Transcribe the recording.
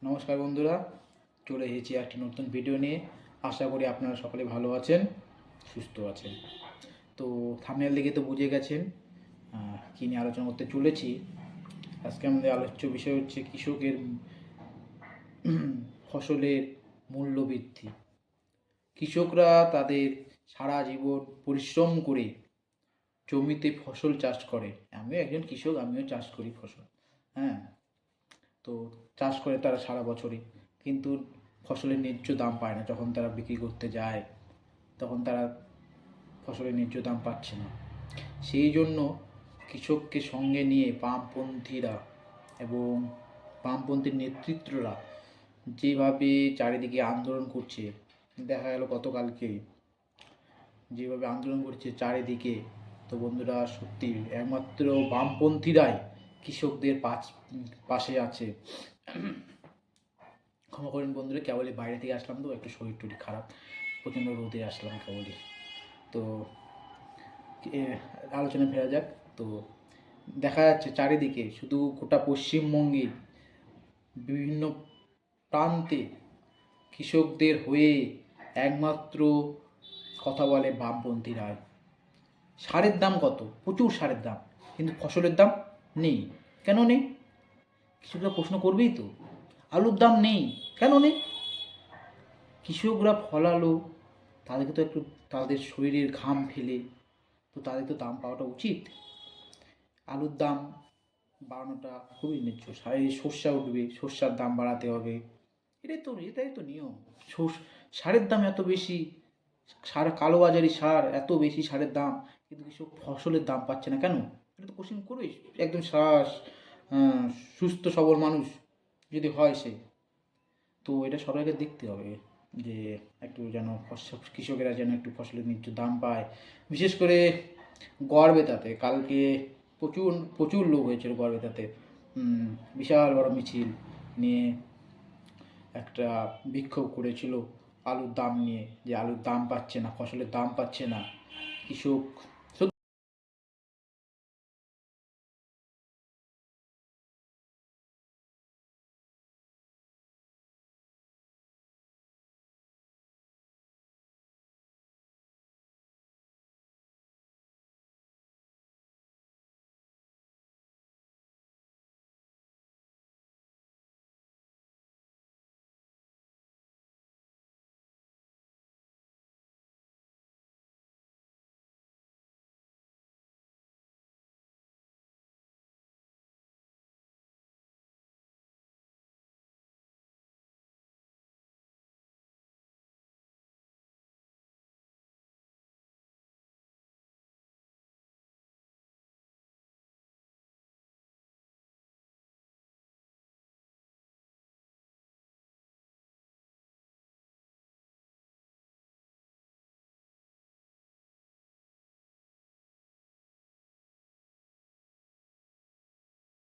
নমস্কার বন্ধুরা, চলে এসেছি একটি নতুন ভিডিও নিয়ে। আশা করি আপনারা সকলে ভালো আছেন, সুস্থ আছেন। তো থাম্বনেল দেখে তো বুঝে গেছেন কী নিয়ে আলোচনা করতে চলেছি। আজকে আমাদের আলোচ্য বিষয় হচ্ছে কৃষকের ফসলের মূল্য বৃদ্ধি। কৃষকরা তাদের সারা জীবন পরিশ্রম করে জমিতে ফসল চাষ করে। আমিও একজন কৃষক, আমিও চাষ করি ফসল। হ্যাঁ, তো চাষ করে তারা সারা বছরই, কিন্তু ফসলের ন্যায্য দাম পায় না। যখন তারা বিক্রি করতে যায় তখন তারা ফসলের ন্যায্য দাম পাচ্ছে না। সেই জন্য কৃষককে সঙ্গে নিয়ে বামপন্থীরা এবং বামপন্থীর নেতৃত্বরা যেভাবে চারিদিকে আন্দোলন করছে, দেখা গেল গতকালকে যেভাবে আন্দোলন করছে চারিদিকে, তো বন্ধুরা সত্যি একমাত্র বামপন্থীরাই কৃষকদের পাশে আছে। ক্ষমা করেন বন্ধুরা, কেবলই বাইরে থেকে আসলাম, তো একটু শরীর টরীর খারাপ, প্রচণ্ড রোদে আসলাম কেবলই। তো আলোচনা ফেরা যাক। তো দেখা যাচ্ছে চারিদিকে, শুধু গোটা পশ্চিমবঙ্গের বিভিন্ন প্রান্তে কৃষকদের হয়ে একমাত্র কথা বলে বামপন্থীরা। সারের দাম কত? প্রচুর সারের দাম, কিন্তু ফসলের দাম নেই। কেন নেই? কৃষকরা প্রশ্ন করবেই তো। আলুর দাম নেই, কেন নেই? কৃষকরা ফলালো, তাদেরকে তো একটু তাদের শরীরের ঘাম ফেলে তো তাদের তো দাম পাওয়াটা উচিত। আলুর দাম বাড়ানোটা খুবই ন্যায্য। সর্ষা উঠবে, সর্ষার দাম বাড়াতে হবে, এটাই তো নিয়ম। সারের দাম এত বেশি, কালোবাজারি সার এত বেশি, সারের দাম, কিন্তু কৃষক ফসলের দাম পাচ্ছে না কেন? এটা তো কোশ্চেন করবেই একদম সুস্থ সবল মানুষ যদি হয় সে। তো এটা সবাইকে দেখতে হবে যে একটু যেন কৃষকেরা যেন একটু ফসলের ন্যায্য দাম পায়। বিশেষ করে গড়বেতাতে কালকে প্রচুর প্রচুর লোক হয়েছিল গড়বেতাতে। বিশাল বড় মিছিল নিয়ে একটা বিক্ষোভ করেছিল আলুর দাম নিয়ে, যে আলুর দাম পাচ্ছে না, ফসলের দাম পাচ্ছে না, কৃষক